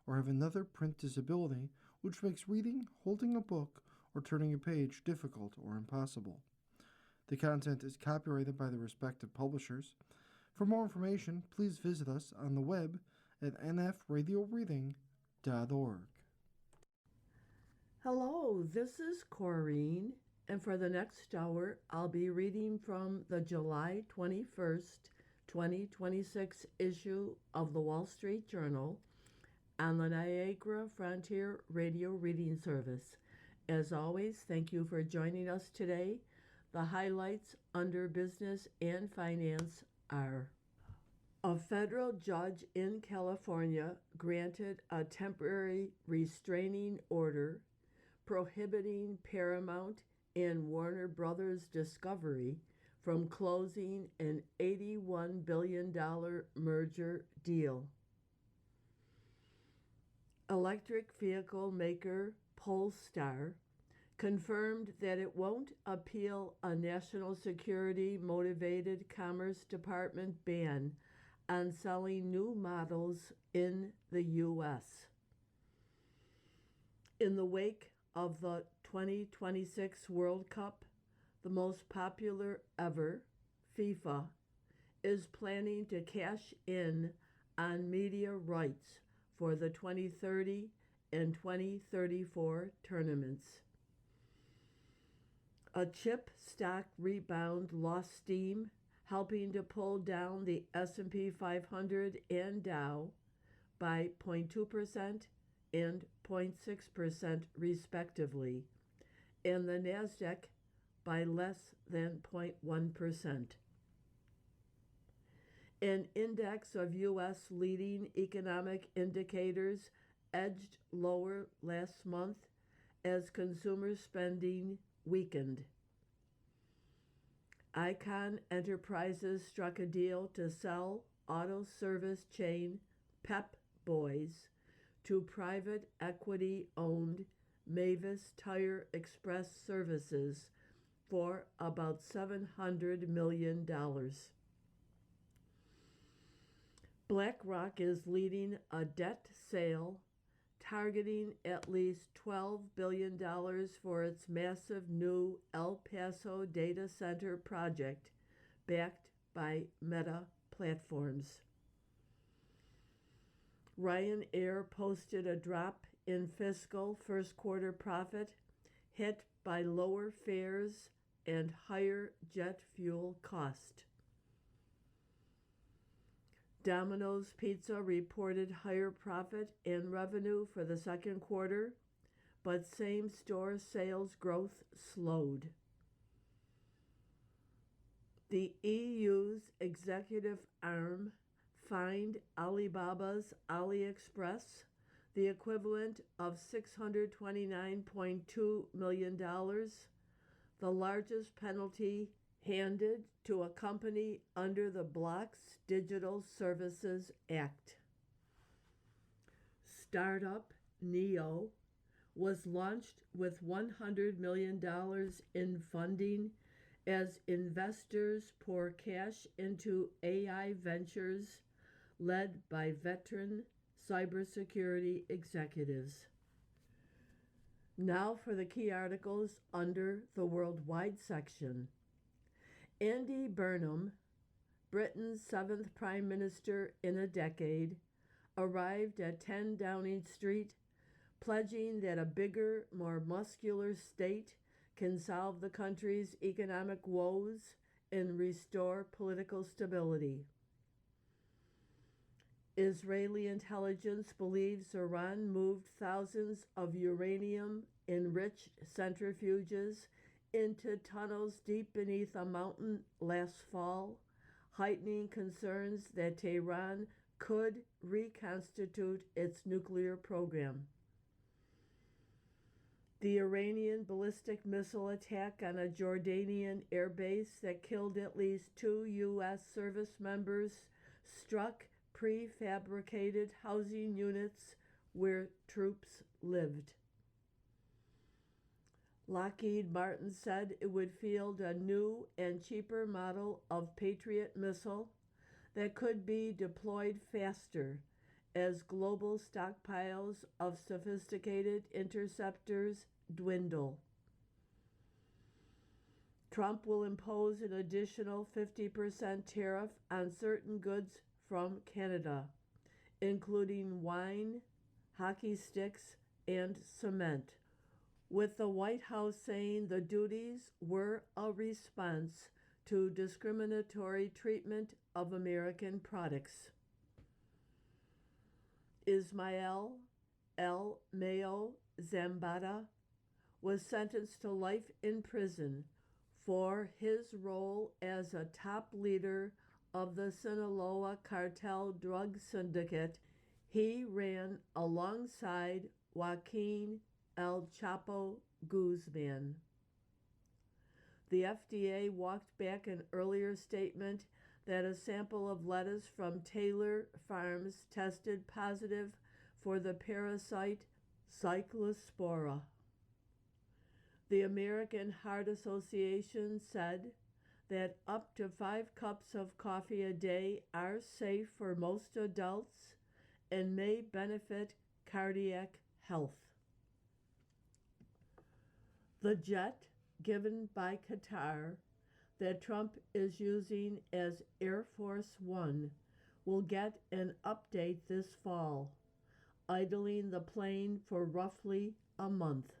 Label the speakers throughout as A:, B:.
A: or have another print disability which makes reading, holding a book, or turning a page difficult or impossible. The content is copyrighted by the respective publishers. For more information, please visit us on the web at nfradioreading.org.
B: Hello, this is Corrine, and for the next hour, I'll be reading from the July 21st, 2026 issue of the Wall Street Journal on the Niagara Frontier Radio Reading Service. As always, thank you for joining us today. The highlights under business and finance are: a federal judge in California granted a temporary restraining order prohibiting Paramount and Warner Brothers Discovery from closing an $81 billion merger deal. Electric vehicle maker Polestar confirmed that it won't appeal a national security motivated Commerce Department ban on selling new models in the U.S. In the wake of the 2026 World Cup, the most popular ever, FIFA, is planning to cash in on media rights for the 2030 and 2034 tournaments. A chip stock rebound lost steam, helping to pull down the S&P 500 and Dow by 0.2% and 0.6% respectively, and the NASDAQ by less than 0.1%. An index of U.S. leading economic indicators edged lower last month as consumer spending weakened. Icon Enterprises struck a deal to sell auto service chain Pep Boys to private equity-owned Mavis Tire Express Services for about $700 million. BlackRock is leading a debt sale targeting at least $12 billion for its massive new El Paso data center project backed by Meta Platforms. Ryanair posted a drop in fiscal first quarter profit, hit by lower fares and higher jet fuel cost. Domino's Pizza reported higher profit and revenue for the second quarter, but same-store sales growth slowed. The EU's executive arm fined Alibaba's AliExpress the equivalent of $629.2 million, the largest penalty handed to a company under the Blocks Digital Services Act. Startup Neo was launched with $100 million in funding as investors pour cash into AI ventures led by veteran cybersecurity executives. Now for the key articles under the worldwide section. Andy Burnham, Britain's 7th Prime Minister in a decade, arrived at 10 Downing Street, pledging that a bigger, more muscular state can solve the country's economic woes and restore political stability. Israeli intelligence believes Iran moved thousands of uranium-enriched centrifuges into tunnels deep beneath a mountain last fall, heightening concerns that Tehran could reconstitute its nuclear program. The Iranian ballistic missile attack on a Jordanian airbase that killed at least 2 U.S. service members struck prefabricated housing units where troops lived. Lockheed Martin said it would field a new and cheaper model of Patriot missile that could be deployed faster as global stockpiles of sophisticated interceptors dwindle. Trump will impose an additional 50% tariff on certain goods from Canada, including wine, hockey sticks, and cement, with the White House saying the duties were a response to discriminatory treatment of American products. Ismael El Mayo Zambada was sentenced to life in prison for his role as a top leader of the Sinaloa cartel drug syndicate he ran alongside Joaquin El Chapo Guzman. The FDA walked back an earlier statement that a sample of lettuce from Taylor Farms tested positive for the parasite Cyclospora. The American Heart Association said that up to 5 cups of coffee a day are safe for most adults and may benefit cardiac health. The jet given by Qatar that Trump is using as Air Force One will get an update this fall, idling the plane for roughly a month.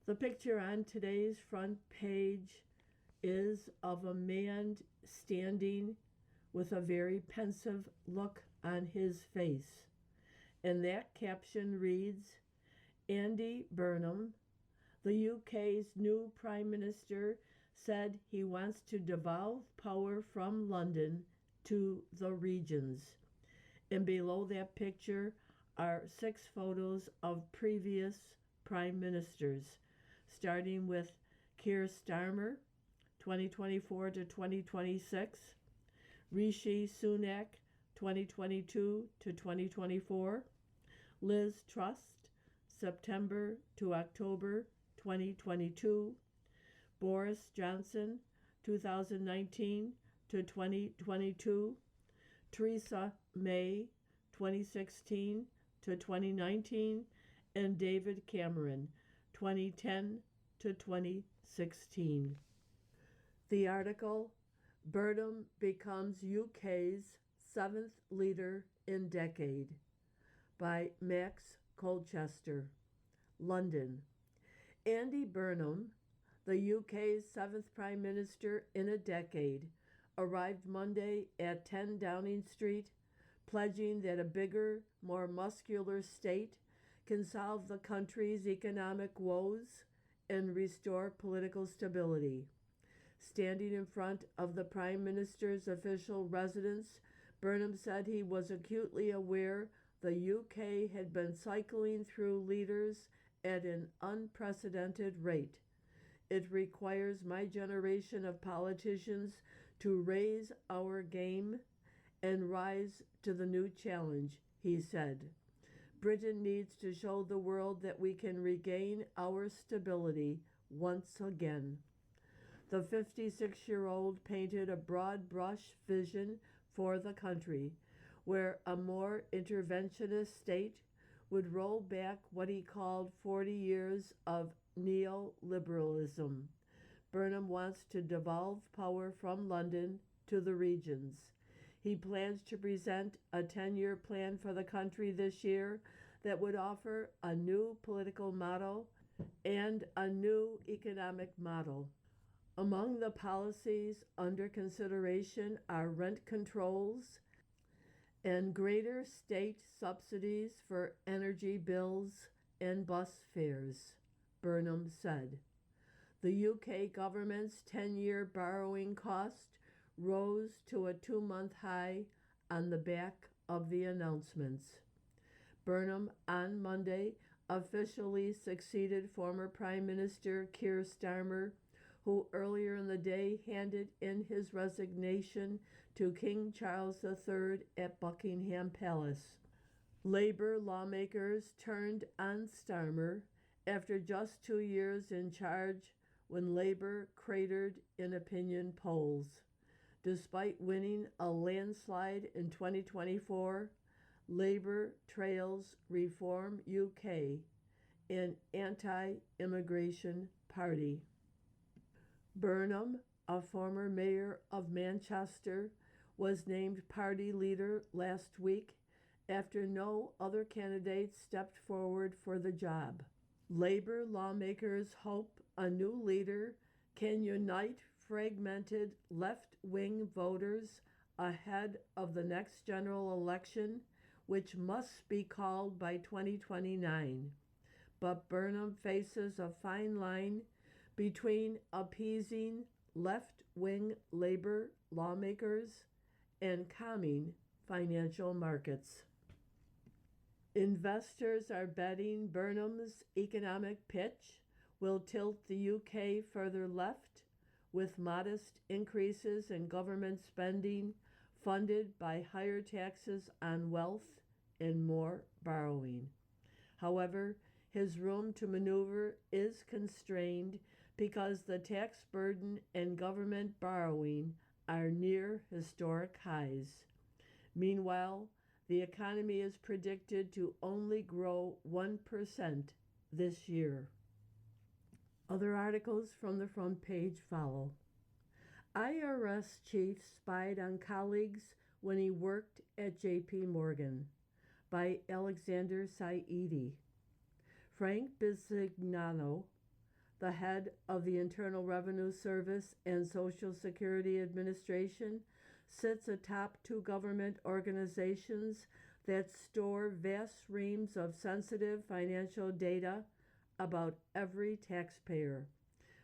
B: The picture on today's front page is of a man standing with a very pensive look on his face. And that caption reads, Andy Burnham, the UK's new Prime Minister, said he wants to devolve power from London to the regions. And below that picture are 6 photos of previous Prime Ministers, starting with Keir Starmer, 2024 to 2026, Rishi Sunak, 2022 to 2024, Liz Truss, September to October 2022, Boris Johnson, 2019 to 2022, Theresa May, 2016 to 2019, and David Cameron, 2010 to 2016. The article, Burnham becomes UK's 7th leader in decade, by Max Colchester, London. Andy Burnham, the UK's 7th Prime Minister in a decade, arrived Monday at 10 Downing Street, pledging that a bigger, more muscular state can solve the country's economic woes and restore political stability. Standing in front of the Prime Minister's official residence, Burnham said he was acutely aware the UK had been cycling through leaders at an unprecedented rate. It requires my generation of politicians to raise our game and rise to the new challenge, he said. Britain needs to show the world that we can regain our stability once again. The 56-year-old painted a broad brush vision for the country, where a more interventionist state would roll back what he called 40 years of neoliberalism. Burnham wants to devolve power from London to the regions. He plans to present a 10-year plan for the country this year that would offer a new political model and a new economic model. Among the policies under consideration are rent controls and greater state subsidies for energy bills and bus fares, Burnham said. The UK government's 10-year borrowing cost rose to a 2-month high on the back of the announcements. Burnham, on Monday, officially succeeded former Prime Minister Keir Starmer, who earlier in the day handed in his resignation to King Charles III at Buckingham Palace. Labour lawmakers turned on Starmer after just 2 years in charge when Labour cratered in opinion polls. Despite winning a landslide in 2024, Labour Trails Reform UK, an anti-immigration party. Burnham, a former mayor of Manchester, was named party leader last week after no other candidates stepped forward for the job. Labour lawmakers hope a new leader can unite fragmented left-wing voters ahead of the next general election, which must be called by 2029. But Burnham faces a fine line between appeasing left-wing Labour lawmakers and calming financial markets. Investors are betting Burnham's economic pitch will tilt the UK further left, with modest increases in government spending funded by higher taxes on wealth and more borrowing. However, his room to maneuver is constrained because the tax burden and government borrowing are near historic highs. Meanwhile, the economy is predicted to only grow 1% this year. Other articles from the front page follow. IRS chief spied on colleagues when he worked at JP Morgan, by Alexander Saidi. Frank Bisignano, the head of the Internal Revenue Service and Social Security Administration, sits atop two government organizations that store vast reams of sensitive financial data about every taxpayer.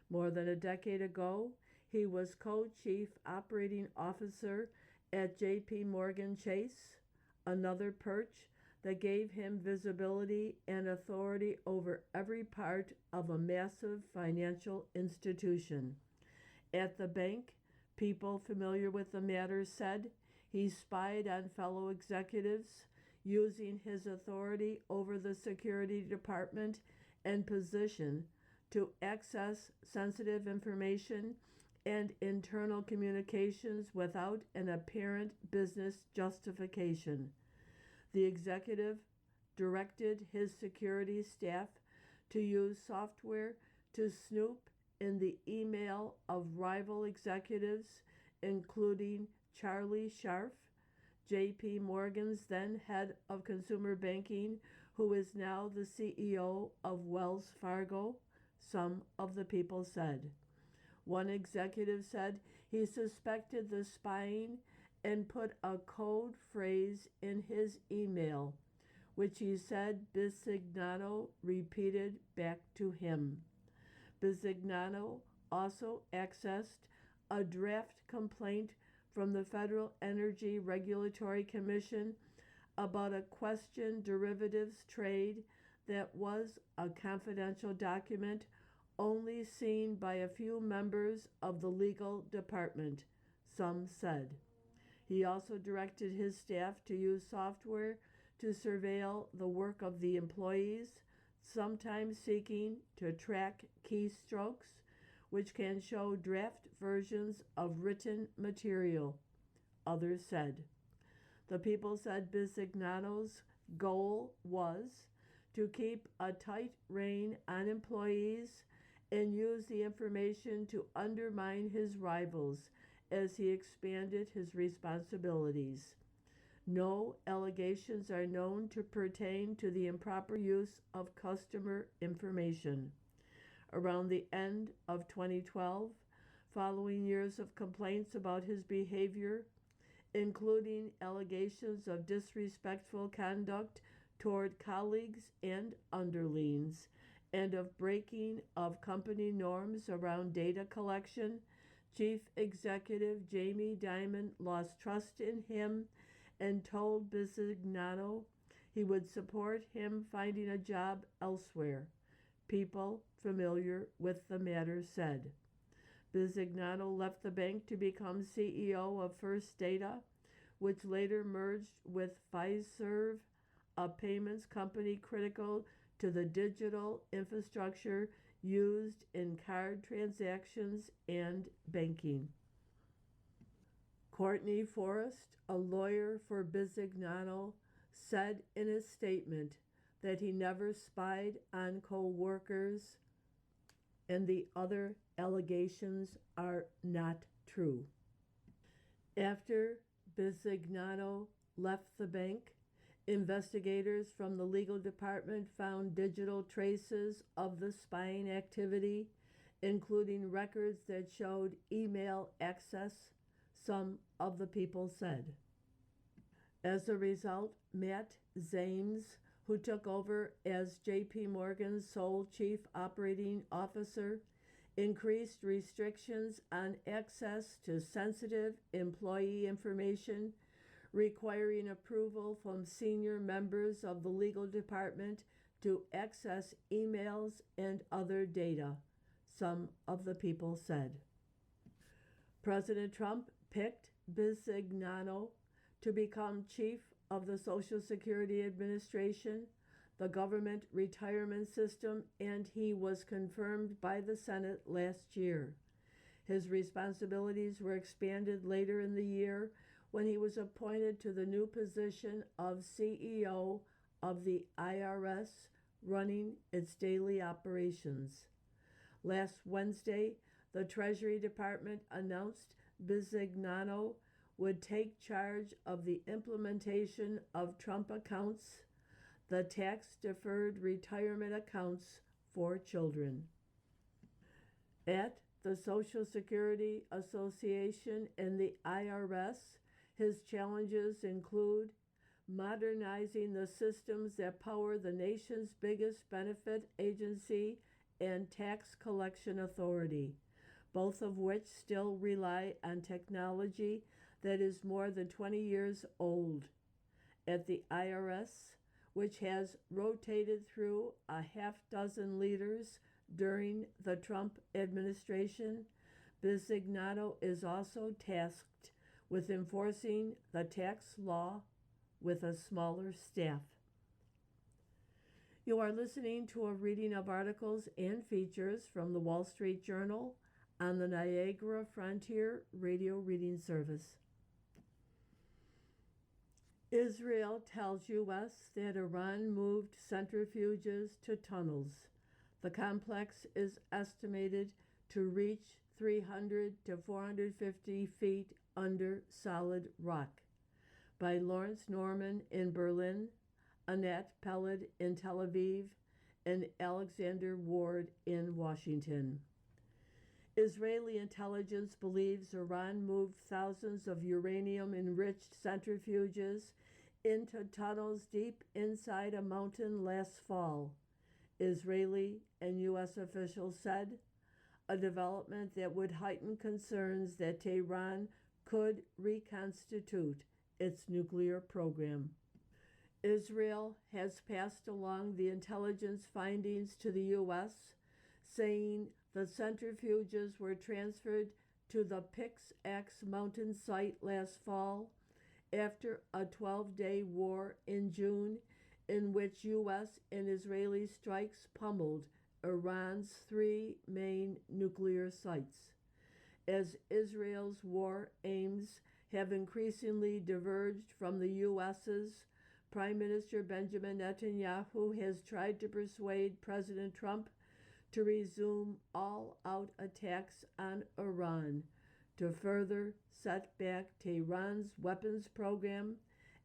B: More than a decade ago, he was co-chief operating officer at JP Morgan Chase, another perch that gave him visibility and authority over every part of a massive financial institution. At the bank, people familiar with the matter said he spied on fellow executives, using his authority over the security department and position to access sensitive information and internal communications without an apparent business justification. The executive directed his security staff to use software to snoop in the email of rival executives, including Charlie Scharf, JP Morgan's then head of consumer banking, who is now the CEO of Wells Fargo, some of the people said. One executive said he suspected the spying and put a code phrase in his email, which he said Bisignano repeated back to him. Bisignano also accessed a draft complaint from the Federal Energy Regulatory Commission about a questioned derivatives trade that was a confidential document only seen by a few members of the legal department, some said. He also directed his staff to use software to surveil the work of the employees, sometimes seeking to track keystrokes, which can show draft versions of written material, others said. The people said Bisignano's goal was to keep a tight rein on employees and use the information to undermine his rivals as he expanded his responsibilities. No allegations are known to pertain to the improper use of customer information. Around the end of 2012, following years of complaints about his behavior, including allegations of disrespectful conduct toward colleagues and underlings, and of breaking of company norms around data collection, Chief Executive Jamie Dimon lost trust in him and told Bisignano he would support him finding a job elsewhere, people familiar with the matter said. Bisignano left the bank to become CEO of First Data, which later merged with Fiserv, a payments company critical to the digital infrastructure used in card transactions and banking. Courtney Forrest, a lawyer for Bisignano, said in a statement that he never spied on co-workers and the other allegations are not true. After Bisignano left the bank, investigators from the legal department found digital traces of the spying activity, including records that showed email access, some of the people said. As a result, Matt Zames, who took over as JP Morgan's sole chief operating officer, increased restrictions on access to sensitive employee information, requiring approval from senior members of the legal department to access emails and other data, some of the people said. President Trump picked Bisignano to become chief of the Social Security Administration, the government retirement system, and he was confirmed by the Senate last year. His responsibilities were expanded later in the year when he was appointed to the new position of CEO of the IRS, running its daily operations. Last Wednesday, the Treasury Department announced Bisignano would take charge of the implementation of Trump accounts, the tax-deferred retirement accounts for children. At the Social Security Association and the IRS, his challenges include modernizing the systems that power the nation's biggest benefit agency and tax collection authority, both of which still rely on technology that is more than 20 years old. At the IRS, which has rotated through a half dozen leaders during the Trump administration, Bisignano is also tasked with enforcing the tax law with a smaller staff. You are listening to a reading of articles and features from the Wall Street Journal on the Niagara Frontier Radio Reading Service. Israel tells U.S. that Iran moved centrifuges to tunnels. The complex is estimated to reach 300 to 450 feet under solid rock. By Lawrence Norman in Berlin, Anat Peled in Tel Aviv, and Alexander Ward in Washington. Israeli intelligence believes Iran moved thousands of uranium-enriched centrifuges into tunnels deep inside a mountain last fall, Israeli and U.S. officials said, a development that would heighten concerns that Tehran could reconstitute its nuclear program. Israel has passed along the intelligence findings to the U.S., saying the centrifuges were transferred to the Pix-X mountain site last fall after a 12-day war in June in which U.S. and Israeli strikes pummeled Iran's 3 main nuclear sites. As Israel's war aims have increasingly diverged from the U.S.'s, Prime Minister Benjamin Netanyahu has tried to persuade President Trump to resume all-out attacks on Iran to further set back Tehran's weapons program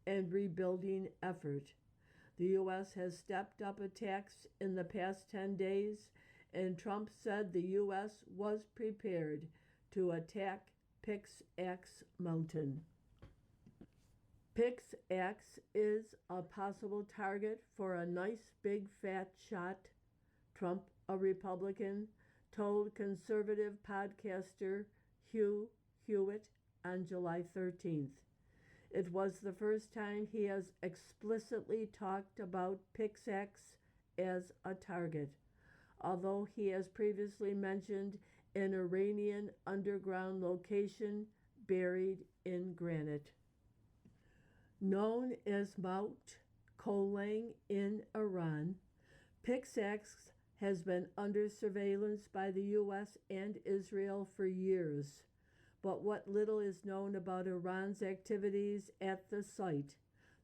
B: and rebuilding effort. The U.S. has stepped up attacks in the past 10 days, and Trump said the U.S. was prepared to attack Pix-X Mountain. Pix-X is a possible target for a nice big fat shot, Trump, a Republican, told conservative podcaster Hugh Hewitt on July 13th. It was the first time he has explicitly talked about Pix-X as a target, although he has previously mentioned an Iranian underground location buried in granite. Known as Mount Kolang in Iran, Pix-X has been under surveillance by the U.S. and Israel for years, but what little is known about Iran's activities at the site,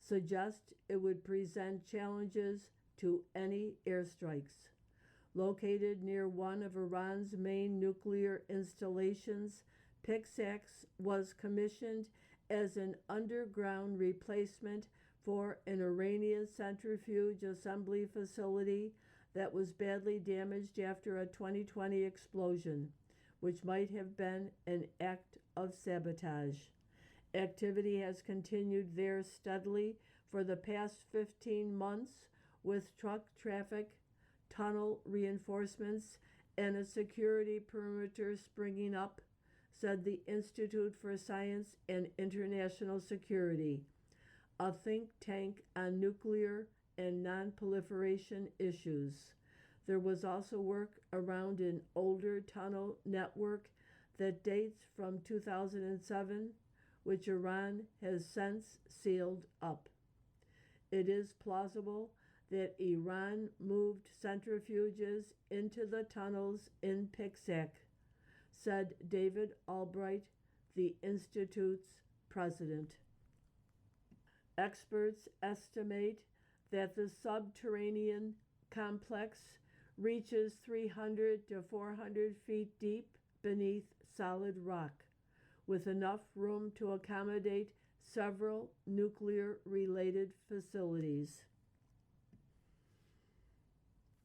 B: suggest it would present challenges to any airstrikes. Located near one of Iran's main nuclear installations, Pixax was commissioned as an underground replacement for an Iranian centrifuge assembly facility that was badly damaged after a 2020 explosion, which might have been an act of sabotage. Activity has continued there steadily for the past 15 months with truck traffic, tunnel reinforcements, and a security perimeter springing up, said the Institute for Science and International Security, a think tank on nuclear and non-proliferation issues. There was also work around an older tunnel network that dates from 2007, which Iran has since sealed up. It is plausible that Iran moved centrifuges into the tunnels in Pixac, said David Albright, the Institute's president. Experts estimate that the subterranean complex reaches 300 to 400 feet deep beneath solid rock, with enough room to accommodate several nuclear-related facilities.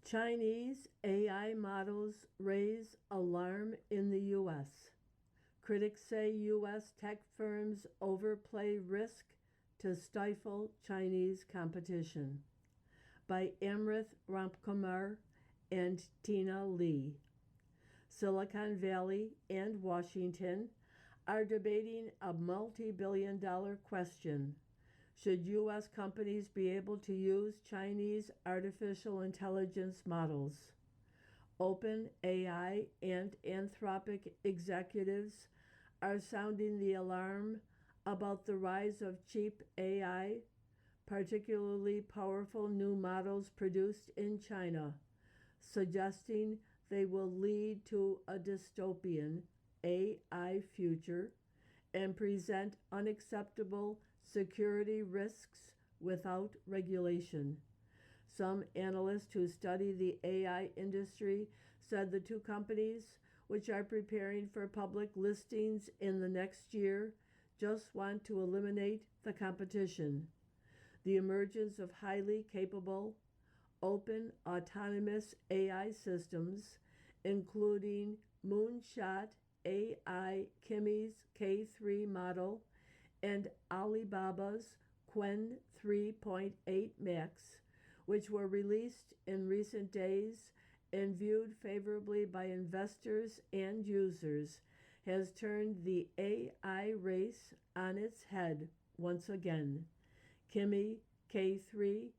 B: Chinese AI models raise alarm in the U.S. Critics say U.S. tech firms overplay risk to stifle Chinese competition. By Amrith Ramkumar and Tina Lee. Silicon Valley and Washington are debating a multi-billion-dollar question. Should U.S. companies be able to use Chinese artificial intelligence models? OpenAI and Anthropic executives are sounding the alarm about the rise of cheap AI, particularly powerful new models produced in China, suggesting they will lead to a dystopian AI future and present unacceptable security risks without regulation. Some analysts who study the AI industry said the two companies, which are preparing for public listings in the next year, just want to eliminate the competition. The emergence of highly capable, open, autonomous AI systems, including Moonshot AI Kimi's K3 model and Alibaba's Qwen 3.8 Max, which were released in recent days and viewed favorably by investors and users, has turned the AI race on its head once again. Kimi K3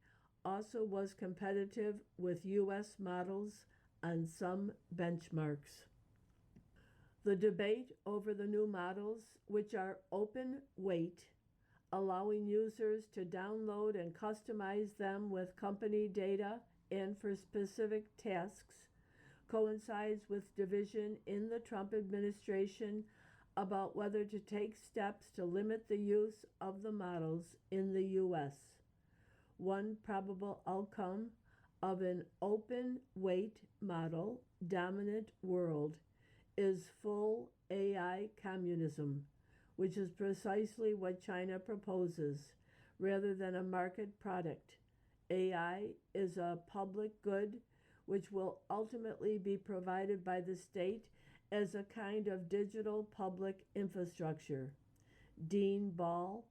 B: also was competitive with U.S. models on some benchmarks. The debate over the new models, which are open weight, allowing users to download and customize them with company data and for specific tasks, coincides with division in the Trump administration about whether to take steps to limit the use of the models in the U.S. One probable outcome of an open weight model dominant world is full AI communism, which is precisely what China proposes, rather than a market product. AI is a public good which will ultimately be provided by the state as a kind of digital public infrastructure. Dean Ball,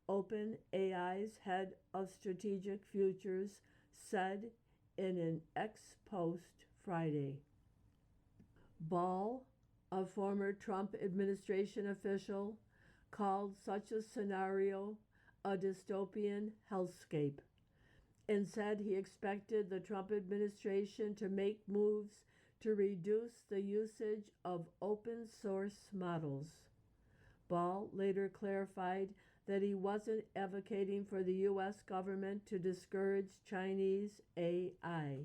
B: OpenAI's head of strategic futures, said in an ex post Friday. Ball, a former Trump administration official, called such a scenario a dystopian hellscape and said he expected the Trump administration to make moves to reduce the usage of open source models. Ball later clarified that he wasn't advocating for the U.S. government to discourage Chinese AI.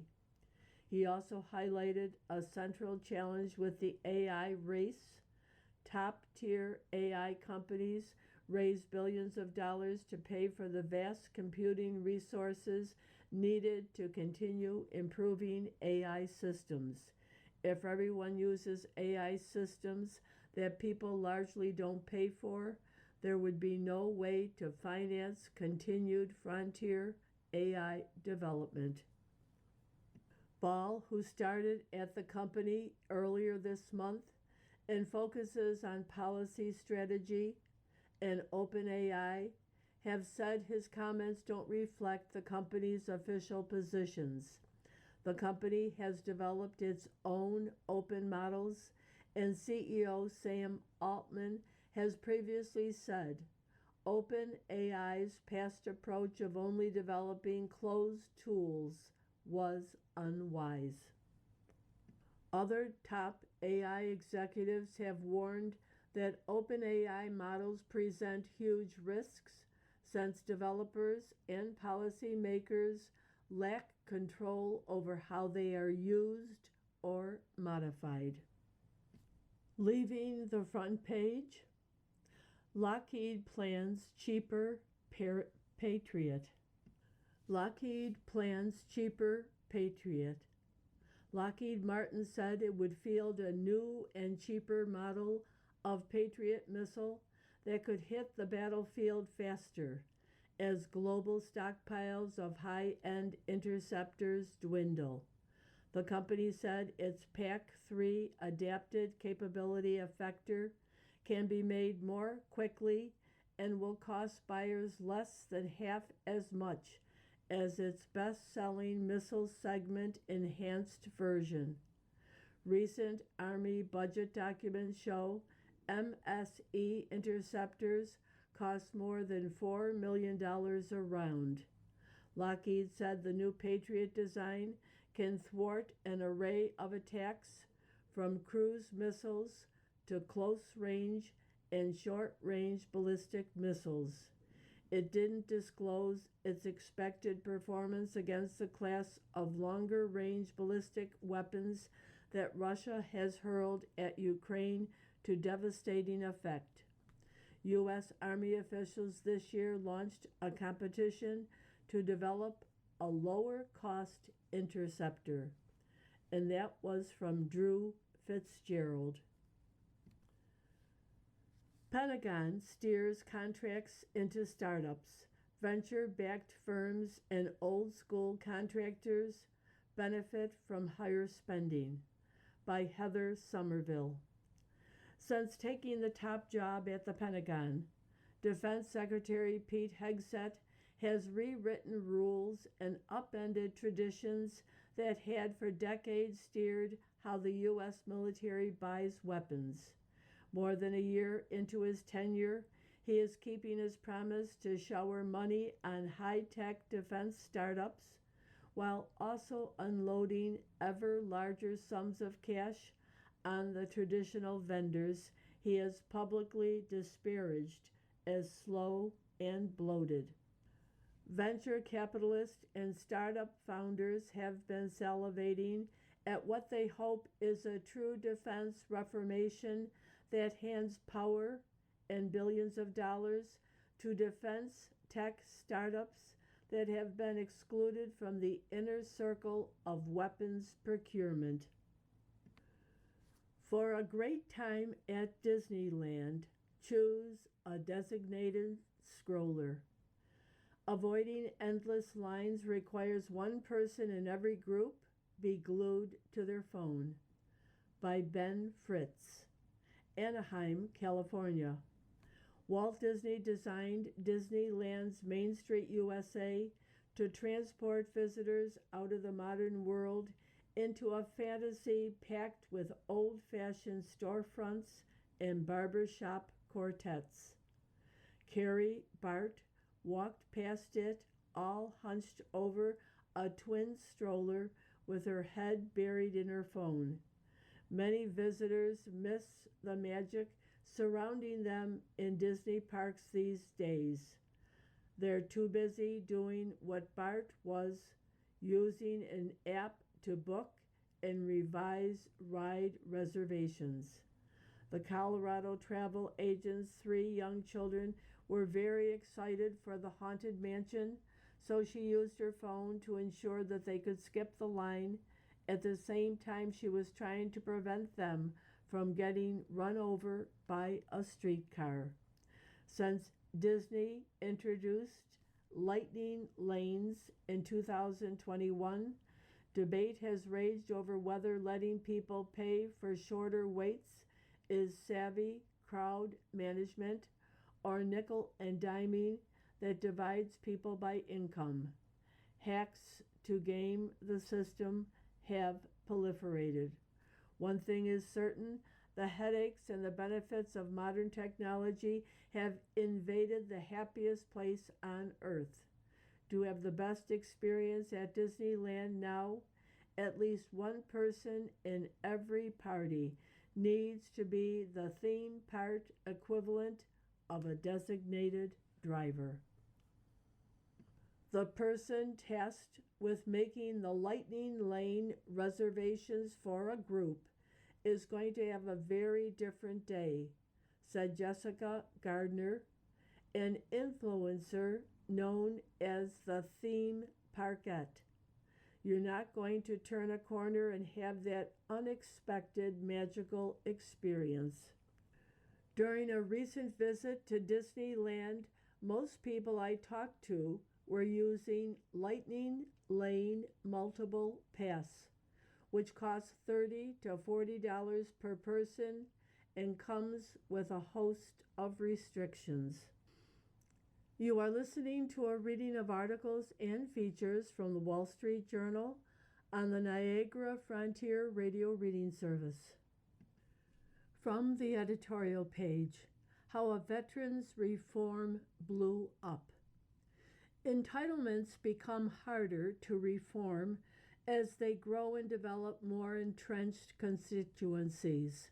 B: He also highlighted a central challenge with the AI race. Top-tier AI companies raise billions of dollars to pay for the vast computing resources needed to continue improving AI systems. If everyone uses AI systems that people largely don't pay for, there would be no way to finance continued frontier AI development. Ball, who started at the company earlier this month and focuses on policy strategy and OpenAI, have said his comments don't reflect the company's official positions. The company has developed its own open models, and CEO Sam Altman has previously said OpenAI's past approach of only developing closed tools was unwise. Other top AI executives have warned that OpenAI models present huge risks since developers and policymakers lack control over how they are used or modified. Leaving the front page, Lockheed plans cheaper Patriot. Lockheed plans cheaper Patriot. Lockheed Martin said it would field a new and cheaper model of Patriot missile that could hit the battlefield faster as global stockpiles of high-end interceptors dwindle. The company said its PAC-3 adapted capability effector can be made more quickly and will cost buyers less than half as much as its best-selling missile segment enhanced version. Recent Army budget documents show MSE interceptors cost more than $4 million a round. Lockheed said the new Patriot design can thwart an array of attacks from cruise missiles to close-range and short-range ballistic missiles. It didn't disclose its expected performance against the class of longer-range ballistic weapons that Russia has hurled at Ukraine to devastating effect. U.S. Army officials this year launched a competition to develop a lower-cost interceptor, and that was from Drew Fitzgerald. Pentagon steers contracts into startups. Venture-backed firms and old-school contractors benefit from higher spending. By Heather Somerville. Since taking the top job at the Pentagon, Defense Secretary Pete Hegseth has rewritten rules and upended traditions that had for decades steered how the U.S. military buys weapons. More than a year into his tenure, he is keeping his promise to shower money on high-tech defense startups, while also unloading ever larger sums of cash on the traditional vendors he has publicly disparaged as slow and bloated. Venture capitalists and startup founders have been salivating at what they hope is a true defense reformation that hands power and billions of dollars to defense tech startups that have been excluded from the inner circle of weapons procurement. For a great time at Disneyland, choose a designated scroller. Avoiding endless lines requires one person in every group be glued to their phone. By Ben Fritz. Anaheim, California. Walt Disney designed Disneyland's Main Street USA to transport visitors out of the modern world into a fantasy packed with old-fashioned storefronts and barbershop quartets. Carrie, Bart, walked past it, all hunched over a twin stroller with her head buried in her phone. Many visitors miss the magic surrounding them in Disney parks these days. They're too busy doing what Bart was, using an app to book and revise ride reservations. The Colorado travel agent's 3 young children were very excited for the Haunted Mansion, so she used her phone to ensure that they could skip the line. At the same time, she was trying to prevent them from getting run over by a streetcar. Since Disney introduced lightning lanes in 2021, debate has raged over whether letting people pay for shorter waits is savvy crowd management or nickel and diming that divides people by income. Hacks to game the system have proliferated. One thing is certain: the headaches and the benefits of modern technology have invaded the happiest place on earth. To have the best experience at Disneyland now, at least one person in every party needs to be the theme park equivalent of a designated driver. The person tasked with making the Lightning Lane reservations for a group is going to have a very different day, said Jessica Gardner, an influencer known as the Theme Parkette. You're not going to turn a corner and have that unexpected magical experience. During a recent visit to Disneyland, most people I talked to were using Lightning Lane Multiple Pass, which costs $30 to $40 per person and comes with a host of restrictions. You are listening to a reading of articles and features from the Wall Street Journal on the Niagara Frontier Radio Reading Service. From the editorial page, How a Veterans Reform Blew Up. Entitlements become harder to reform as they grow and develop more entrenched constituencies.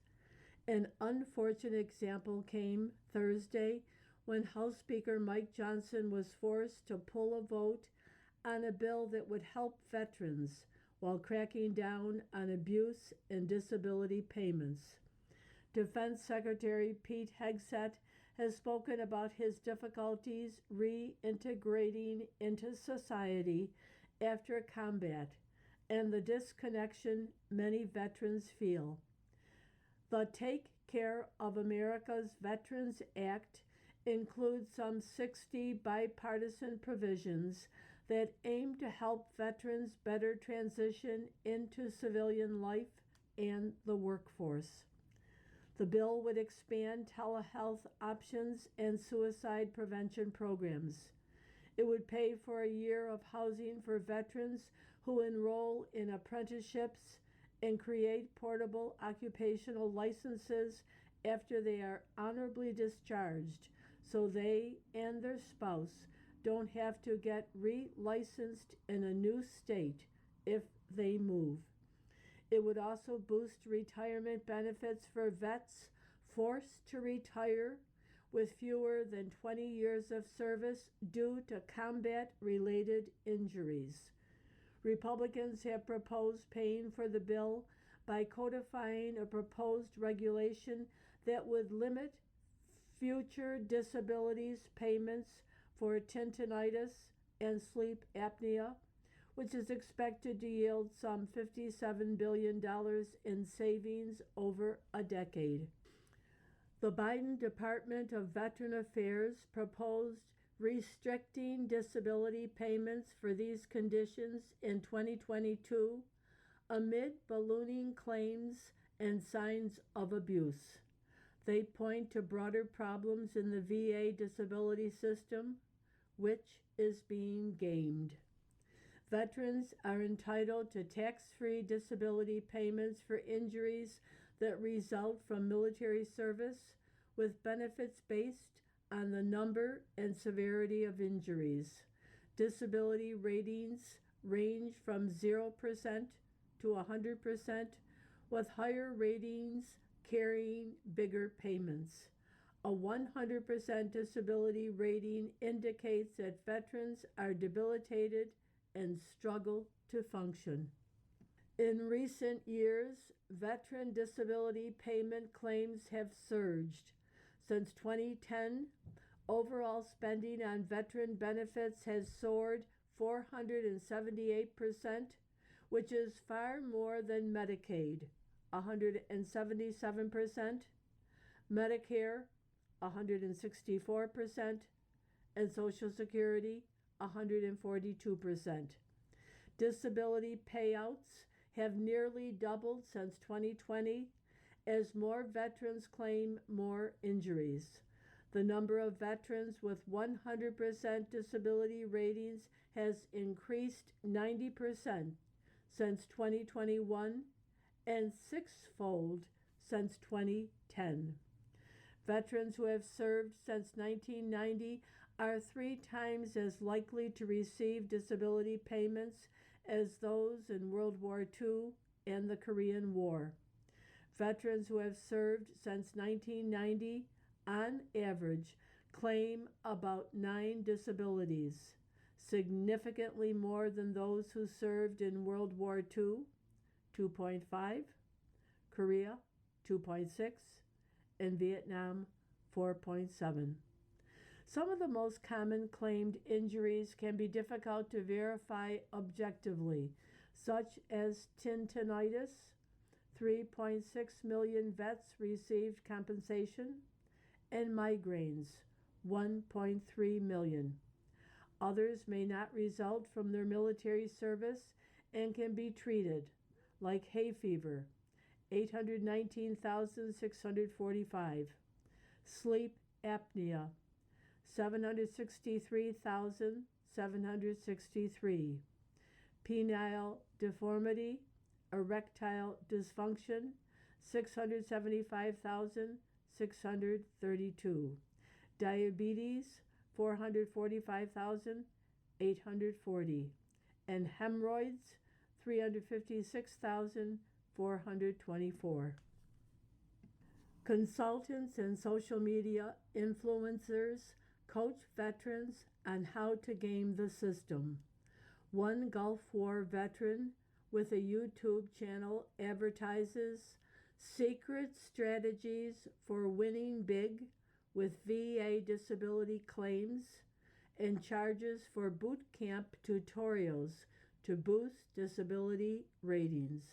B: An unfortunate example came Thursday when House Speaker Mike Johnson was forced to pull a vote on a bill that would help veterans while cracking down on abuse and disability payments. Defense Secretary Pete Hegseth has spoken about his difficulties reintegrating into society after combat and the disconnection many veterans feel. The Take Care of America's Veterans Act includes some 60 bipartisan provisions that aim to help veterans better transition into civilian life and the workforce. The bill would expand telehealth options and suicide prevention programs. It would pay for a year of housing for veterans who enroll in apprenticeships and create portable occupational licenses after they are honorably discharged, so they and their spouse don't have to get re-licensed in a new state if they move. It would also boost retirement benefits for vets forced to retire with fewer than 20 years of service due to combat-related injuries. Republicans have proposed paying for the bill by codifying a proposed regulation that would limit future disabilities payments for tendinitis and sleep apnea, which is expected to yield some $57 billion in savings over a decade. The Biden Department of Veteran Affairs proposed restricting disability payments for these conditions in 2022 amid ballooning claims and signs of abuse. They point to broader problems in the VA disability system, which is being gamed. Veterans are entitled to tax-free disability payments for injuries that result from military service, with benefits based on the number and severity of injuries. Disability ratings range from 0% to 100%, with higher ratings carrying bigger payments. A 100% disability rating indicates that veterans are debilitated and struggle to function. In recent years, veteran disability payment claims have surged. Since 2010, Overall spending on veteran benefits has soared 478%, which is far more than Medicaid, 177%, Medicare, 164%, and Social Security, 142%. Disability payouts have nearly doubled since 2020 as more veterans claim more injuries. The number of veterans with 100% disability ratings has increased 90% since 2021 and sixfold since 2010. Veterans who have served since 1990 are 3 times as likely to receive disability payments as those in World War II and the Korean War. Veterans who have served since 1990, on average, claim about 9 disabilities, significantly more than those who served in World War II, 2.5, Korea, 2.6, and Vietnam, 4.7. Some of the most common claimed injuries can be difficult to verify objectively, such as tendinitis. 3.6 million vets received compensation, and migraines, 1.3 million. Others may not result from their military service and can be treated, like hay fever, 819,645, sleep apnea, 763,763, penile deformity, erectile dysfunction, 675,632, diabetes, 445,840, and hemorrhoids, 356,424. Consultants and social media influencers coach veterans on how to game the system. One Gulf War veteran with a YouTube channel advertises secret strategies for winning big with VA disability claims and charges for boot camp tutorials to boost disability ratings.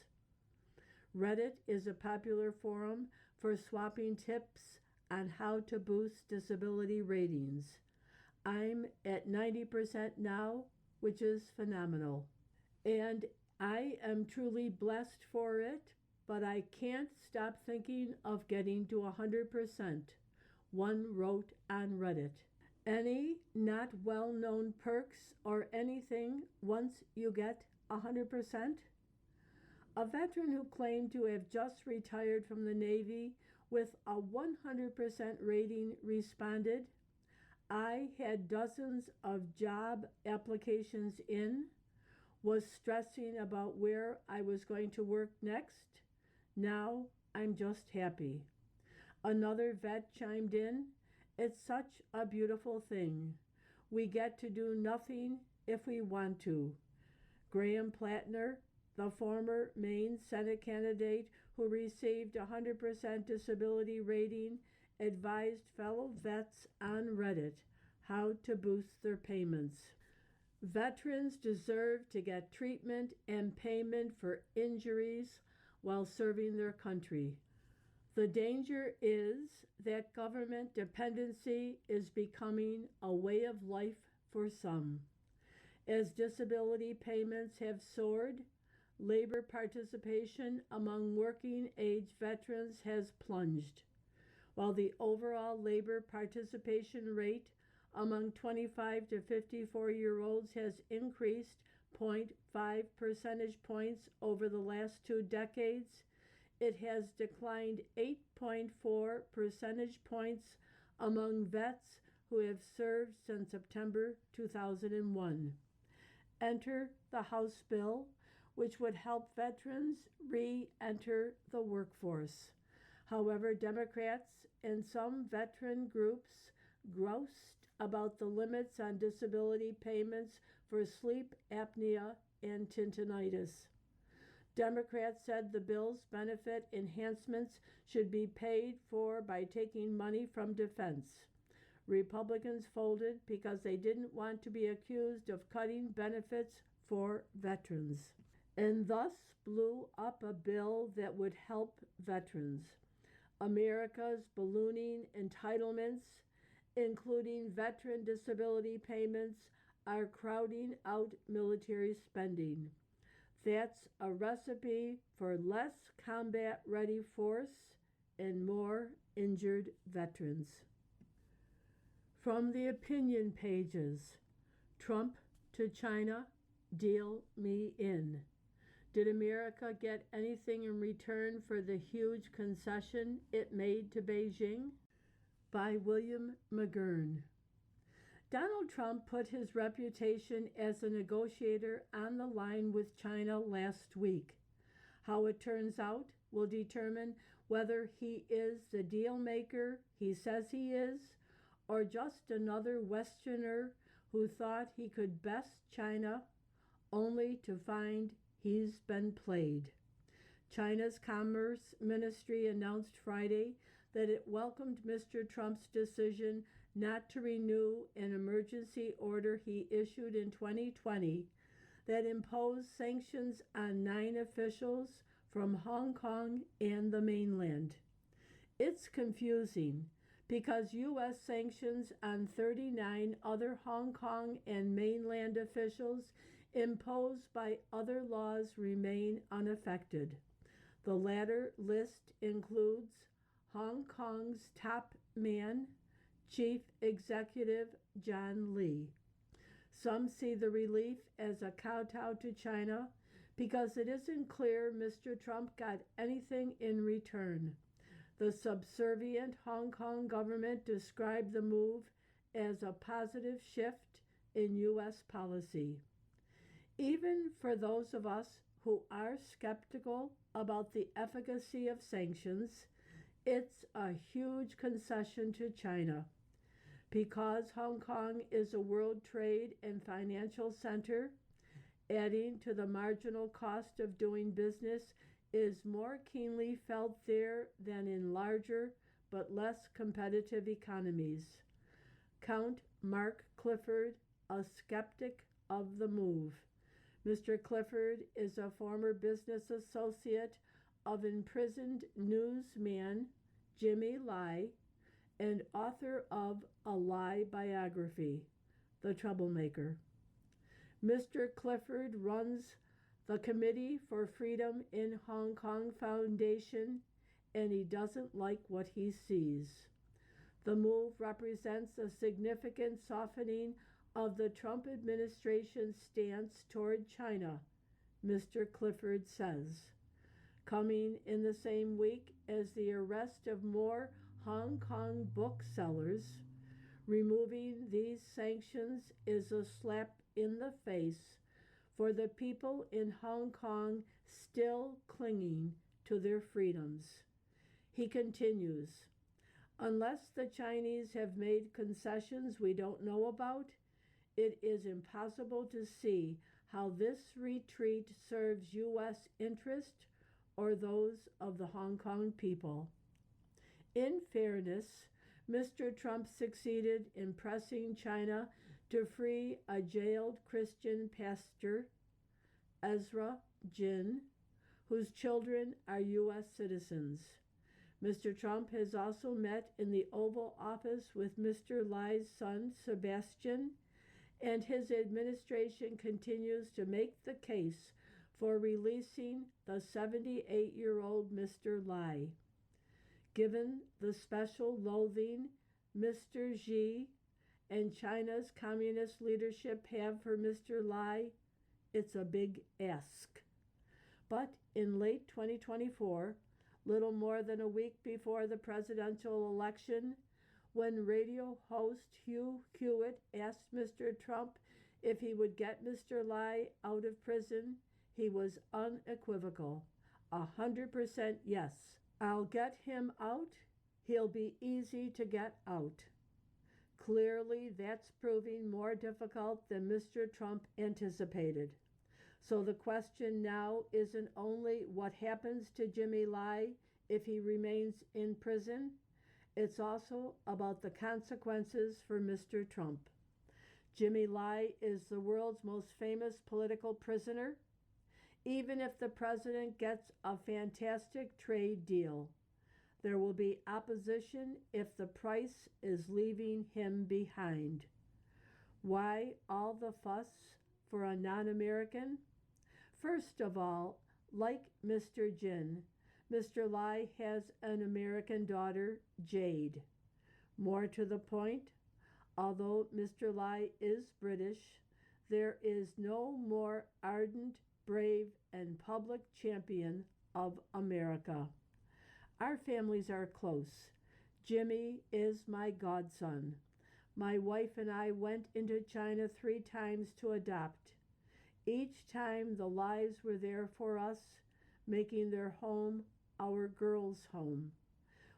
B: Reddit is a popular forum for swapping tips on how to boost disability ratings. I'm at 90% now, which is phenomenal. And I am truly blessed for it, but I can't stop thinking of getting to 100%, one wrote on Reddit. Any not well-known perks or anything once you get 100%? A veteran who claimed to have just retired from the Navy with a 100% rating responded, I had dozens of job applications in, was stressing about where I was going to work next. Now I'm just happy. Another vet chimed in, it's such a beautiful thing. We get to do nothing if we want to. Graham Plattner, the former Maine Senate candidate who received a 100% disability rating, advised fellow vets on Reddit how to boost their payments. Veterans deserve to get treatment and payment for injuries while serving their country. The danger is that government dependency is becoming a way of life for some. As disability payments have soared, labor participation among working age veterans has plunged, while the overall labor participation rate among 25 to 54-year-olds has increased 0.5 percentage points over the last 2 decades. It has declined 8.4 percentage points among vets who have served since September 2001. Enter the House bill, which would help veterans re-enter the workforce. However, Democrats and some veteran groups groused about the limits on disability payments for sleep apnea and tendinitis. Democrats said the bill's benefit enhancements should be paid for by taking money from defense. Republicans folded because they didn't want to be accused of cutting benefits for veterans, and thus blew up a bill that would help veterans. America's ballooning entitlements, including veteran disability payments, are crowding out military spending. That's a recipe for less combat ready force and more injured veterans. From the opinion pages, Trump to China, deal me in. Did America get anything in return for the huge concession it made to Beijing? By William McGurn. Donald Trump put his reputation as a negotiator on the line with China last week. How it turns out will determine whether he is the deal maker he says he is, or just another Westerner who thought he could best China, only to find he's been played. China's Commerce Ministry announced Friday that it welcomed Mr. Trump's decision not to renew an emergency order he issued in 2020 that imposed sanctions on 9 officials from Hong Kong and the mainland. It's confusing because U.S. sanctions on 39 other Hong Kong and mainland officials imposed by other laws remain unaffected. The latter list includes Hong Kong's top man, Chief Executive John Lee. Some see the relief as a kowtow to China because it isn't clear Mr. Trump got anything in return. The subservient Hong Kong government described the move as a positive shift in U.S. policy. Even for those of us who are skeptical about the efficacy of sanctions, it's a huge concession to China. Because Hong Kong is a world trade and financial center, adding to the marginal cost of doing business is more keenly felt there than in larger but less competitive economies. Count Mark Clifford, a skeptic of the move. Mr. Clifford is a former business associate of imprisoned newsman Jimmy Lai and author of A Lai Biography, The Troublemaker. Mr. Clifford runs the Committee for Freedom in Hong Kong Foundation, and he doesn't like what he sees. The move represents a significant softening of the Trump administration's stance toward China, Mr. Clifford says, coming in the same week as the arrest of more Hong Kong booksellers. Removing these sanctions is a slap in the face for the people in Hong Kong still clinging to their freedoms. He continues, unless the Chinese have made concessions we don't know about, it is impossible to see how this retreat serves U.S. interest or those of the Hong Kong people. In fairness, Mr. Trump succeeded in pressing China to free a jailed Christian pastor, Ezra Jin, whose children are U.S. citizens. Mr. Trump has also met in the Oval Office with Mr. Lai's son, Sebastian, and his administration continues to make the case for releasing the 78-year-old Mr. Lai. Given the special loathing Mr. Xi and China's communist leadership have for Mr. Lai, it's a big ask. But in late 2024, little more than a week before the presidential election, when radio host Hugh Hewitt asked Mr. Trump if he would get Mr. Lai out of prison, he was unequivocal, 100% yes. I'll get him out. He'll be easy to get out. Clearly, that's proving more difficult than Mr. Trump anticipated. So the question now isn't only what happens to Jimmy Lai if he remains in prison, It's also about the consequences for Mr. Trump. Jimmy Lai is the world's most famous political prisoner, even if the president gets a fantastic trade deal. There will be opposition if the price is leaving him behind. Why all the fuss for a non American? First of all, like Mr. Jin, Mr. Lai has an American daughter, Jade. More to the point, although Mr. Lai is British, there is no more ardent, brave, and public champion of America. Our families are close. Jimmy is my godson. My wife and I went into China 3 times to adopt. Each time the Lais were there for us, making their home our girls' home.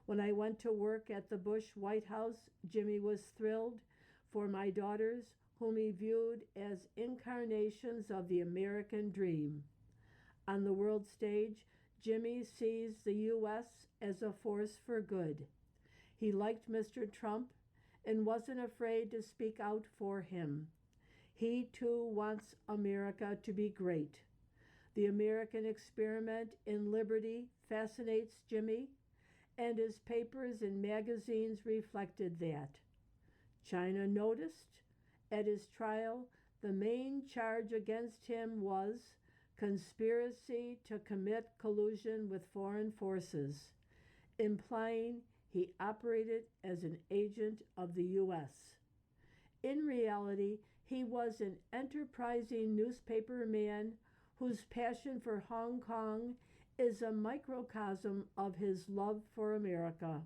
B: When I went to work at the Bush White House, Jimmy was thrilled for my daughters, whom he viewed as incarnations of the American dream. On the world stage, Jimmy sees the U.S. as a force for good. He liked Mr. Trump and wasn't afraid to speak out for him. He too wants America to be great. The American experiment in liberty fascinates Jimmy, and his papers and magazines reflected that. China noticed. At his trial, the main charge against him was conspiracy to commit collusion with foreign forces, implying he operated as an agent of the U.S. In reality, he was an enterprising newspaper man whose passion for Hong Kong is a microcosm of his love for America.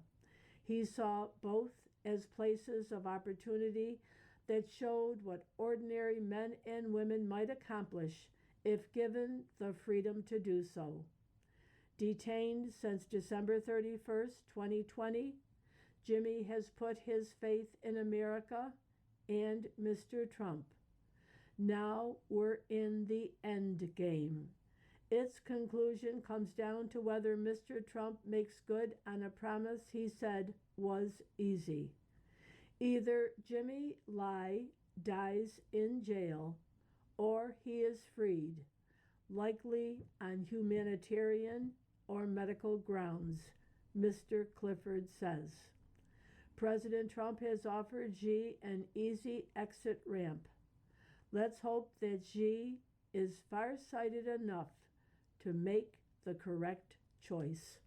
B: He saw both as places of opportunity that showed what ordinary men and women might accomplish if given the freedom to do so. Detained since December 31st, 2020, Jimmy has put his faith in America and Mr. Trump. Now we're in the end game. Its conclusion comes down to whether Mr. Trump makes good on a promise he said was easy. Either Jimmy Lai dies in jail or he is freed, likely on humanitarian or medical grounds, Mr. Clifford says. President Trump has offered Xi an easy exit ramp. Let's hope that Xi is far-sighted enough to make the correct choice.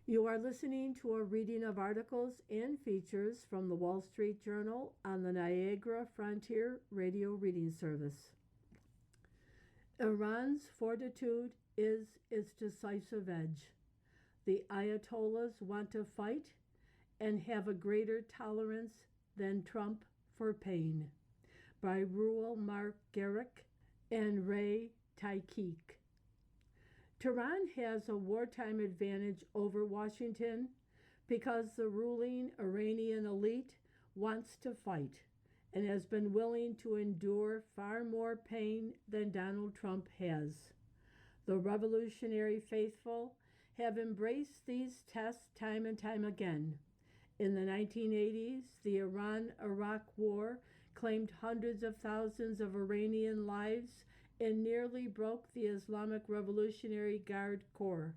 B: You are listening to a reading of articles and features from the Wall Street Journal on the Niagara Frontier Radio Reading Service. Iran's fortitude is its decisive edge. The Ayatollahs want to fight and have a greater tolerance than Trump for pain. By Ruel Mark Garrick and Ray Taikik. Tehran has a wartime advantage over Washington because the ruling Iranian elite wants to fight and has been willing to endure far more pain than Donald Trump has. The revolutionary faithful have embraced these tests time and time again. In the 1980s, the Iran-Iraq War claimed hundreds of thousands of Iranian lives and nearly broke the Islamic Revolutionary Guard Corps.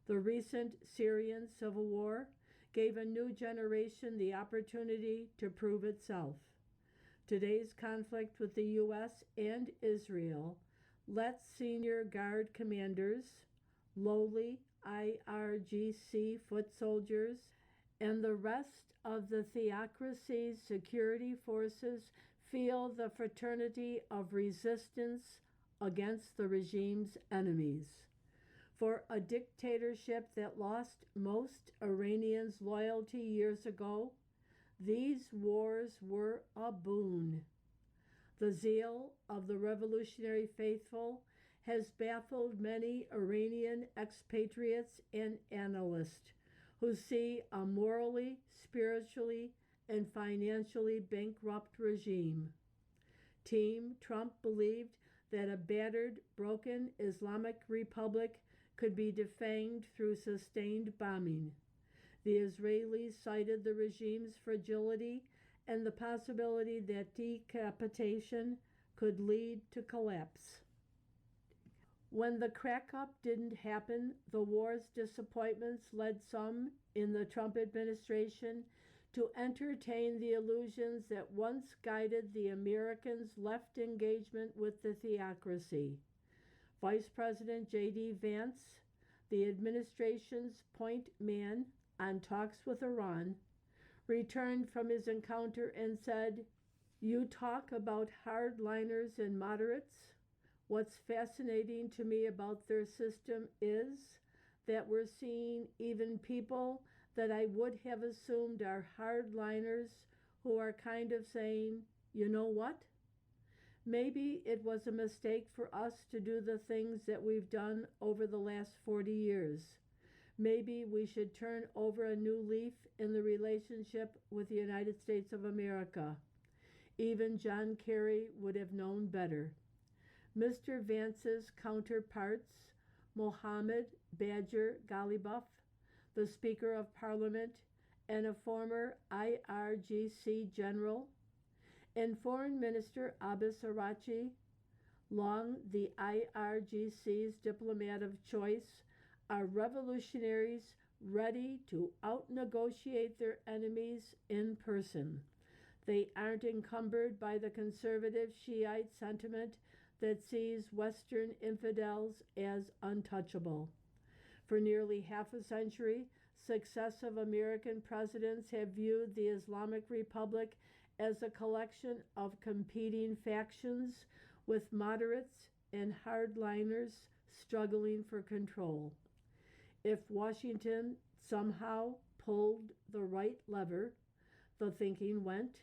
B: The recent Syrian civil war gave a new generation the opportunity to prove itself. Today's conflict with the U.S. and Israel lets senior Guard commanders, lowly IRGC foot soldiers, and the rest of the theocracy's security forces feel the fraternity of resistance against the regime's enemies. For a dictatorship that lost most Iranians' loyalty years ago, these wars were a boon. The zeal of the revolutionary faithful has baffled many Iranian expatriates and analysts who see a morally, spiritually, and financially bankrupt regime. Team Trump believed that a battered, broken Islamic Republic could be defanged through sustained bombing. The Israelis cited the regime's fragility and the possibility that decapitation could lead to collapse. When the crack-up didn't happen, the war's disappointments led some in the Trump administration to entertain the illusions that once guided the Americans' left engagement with the theocracy. Vice President J.D. Vance, the administration's point man on talks with Iran, returned from his encounter and said, "You talk about hardliners and moderates? What's fascinating to me about their system is that we're seeing even people that I would have assumed are hardliners who are kind of saying, you know what? Maybe it was a mistake for us to do the things that we've done over the last 40 years. Maybe we should turn over a new leaf in the relationship with the United States of America. Even John Kerry would have known better." Mr. Vance's counterparts, Mohammed Badger Ghalibaf, the Speaker of Parliament and a former IRGC general, and Foreign Minister Abbas Araghchi, long the IRGC's diplomat of choice, are revolutionaries ready to out-negotiate their enemies in person. They aren't encumbered by the conservative Shiite sentiment that sees Western infidels as untouchable. For nearly half a century, successive American presidents have viewed the Islamic Republic as a collection of competing factions with moderates and hardliners struggling for control. If Washington somehow pulled the right lever, the thinking went,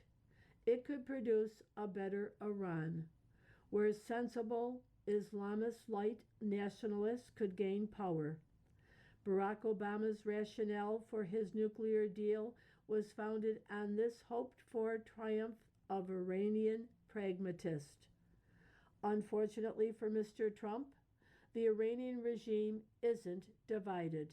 B: it could produce a better Iran, where sensible Islamist light nationalists could gain power. Barack Obama's rationale for his nuclear deal was founded on this hoped-for triumph of Iranian pragmatists. Unfortunately for Mr. Trump, the Iranian regime isn't divided.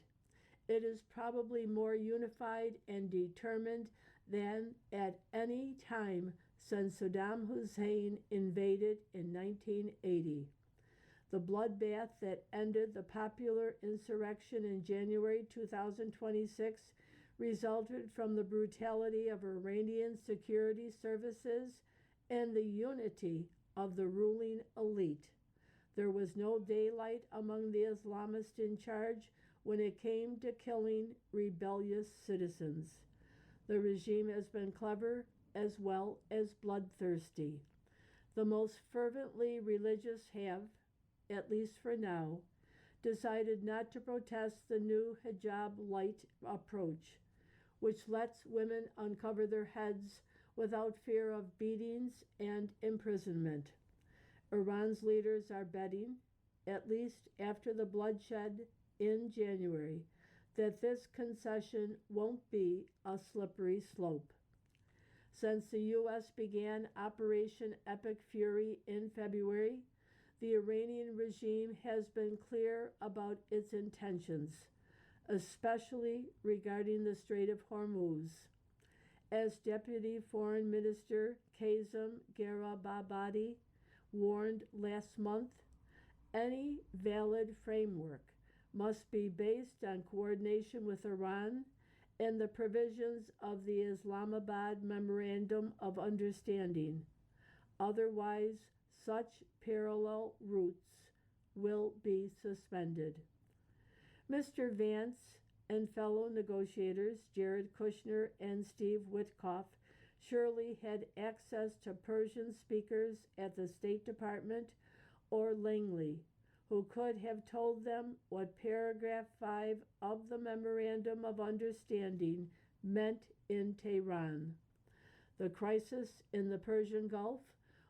B: It is probably more unified and determined than at any time since Saddam Hussein invaded in 1980. The bloodbath that ended the popular insurrection in January 2026 resulted from the brutality of Iranian security services and the unity of the ruling elite. There was no daylight among the Islamists in charge when it came to killing rebellious citizens. The regime has been clever as well as bloodthirsty. The most fervently religious have, at least for now, decided not to protest the new hijab light approach, which lets women uncover their heads without fear of beatings and imprisonment. Iran's leaders are betting, at least after the bloodshed in January, that this concession won't be a slippery slope. Since the U.S. began Operation Epic Fury in February, the Iranian regime has been clear about its intentions, especially regarding the Strait of Hormuz. As Deputy Foreign Minister Kazem Garibabadi warned last month, any valid framework must be based on coordination with Iran and the provisions of the Islamabad Memorandum of Understanding. Otherwise, such parallel routes will be suspended. Mr. Vance and fellow negotiators Jared Kushner and Steve Witkoff surely had access to Persian speakers at the State Department or Langley, who could have told them what paragraph 5 of the Memorandum of Understanding meant in Tehran. The crisis in the Persian Gulf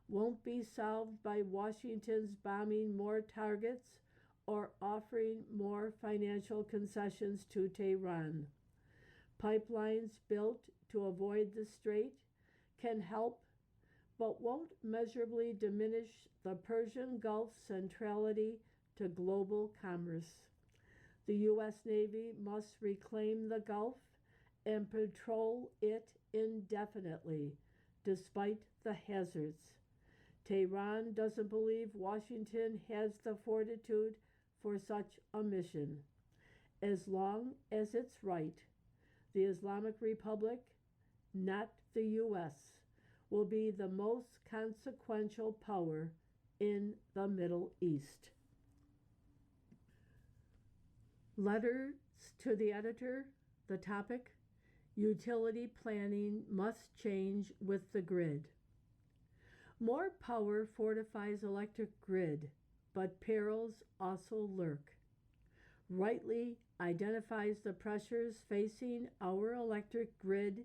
B: won't be solved by Washington's bombing more targets or offering more financial concessions to Tehran. Pipelines built to avoid the strait can help, but won't measurably diminish the Persian Gulf's centrality to global commerce. The U.S. Navy must reclaim the Gulf and patrol it indefinitely, despite the hazards. Tehran doesn't believe Washington has the fortitude for such a mission. As long as it's right, the Islamic Republic, not the U.S., will be the most consequential power in the Middle East. Letters to the editor, the topic, Utility planning must change with the grid. More power fortifies electric grid, but perils also lurk. Rightly identifies the pressures facing our electric grid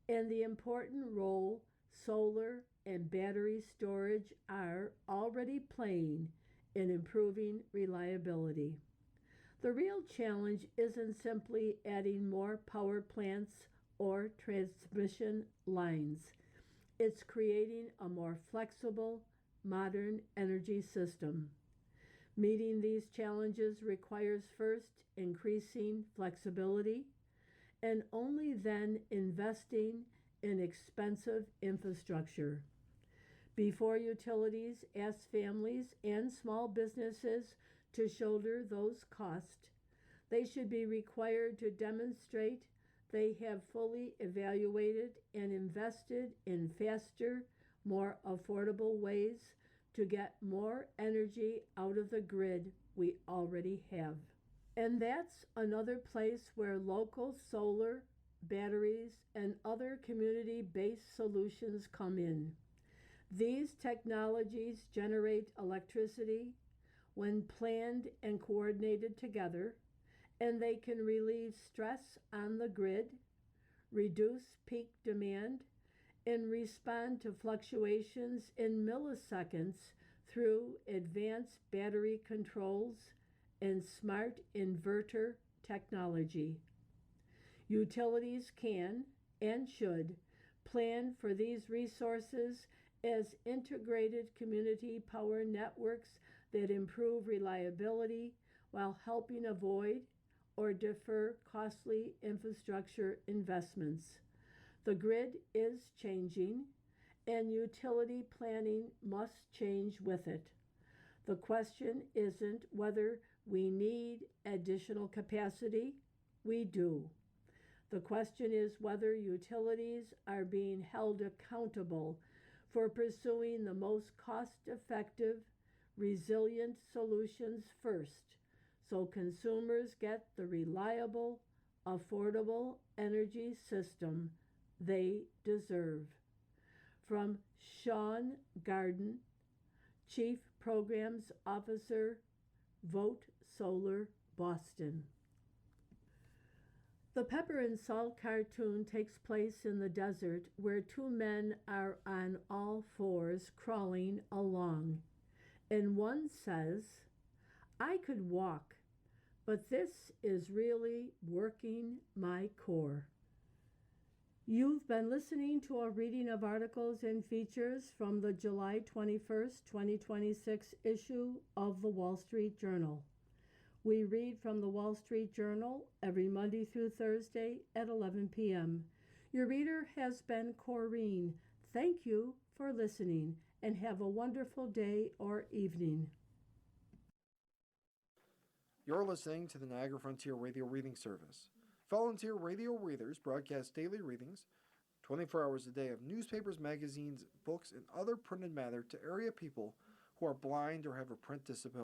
B: and the important role solar and battery storage are already playing in improving reliability. The real challenge isn't simply adding more power plants or transmission lines. It's creating a more flexible, modern energy system. Meeting these challenges requires first increasing flexibility and only then investing in expensive infrastructure. Before utilities ask families and small businesses to shoulder those costs, they should be required to demonstrate they have fully evaluated and invested in faster, more affordable ways to get more energy out of the grid we already have. And that's another place where local solar, batteries, and other community-based solutions come in. These technologies generate electricity when planned and coordinated together, and they can relieve stress on the grid, reduce peak demand, and respond to fluctuations in milliseconds through advanced battery controls and smart inverter technology. Utilities can and should plan for these resources as integrated community power networks that improve reliability while helping avoid or defer costly infrastructure investments. The grid is changing, and utility planning must change with it. The question isn't whether we need additional capacity. We do. The question is whether utilities are being held accountable for pursuing the most cost-effective, resilient solutions first, so consumers get the reliable, affordable energy system they deserve. From Sean Garden, Chief Programs Officer, Vote Solar, Boston. The Pepper and Salt cartoon takes place in the desert where two men are on all fours crawling along. And one says, "I could walk, but this is really working my core." You've been listening to a reading of articles and features from the July 21st, 2026 issue of the Wall Street Journal. We read from the Wall Street Journal every Monday through Thursday at 11 p.m. Your reader has been Corrine. Thank you for listening and have a wonderful day or evening.
A: You're listening to the Niagara Frontier Radio Reading Service. Volunteer radio readers broadcast daily readings, 24 hours a day, of newspapers, magazines, books, and other printed matter to area people who are blind or have a print disability.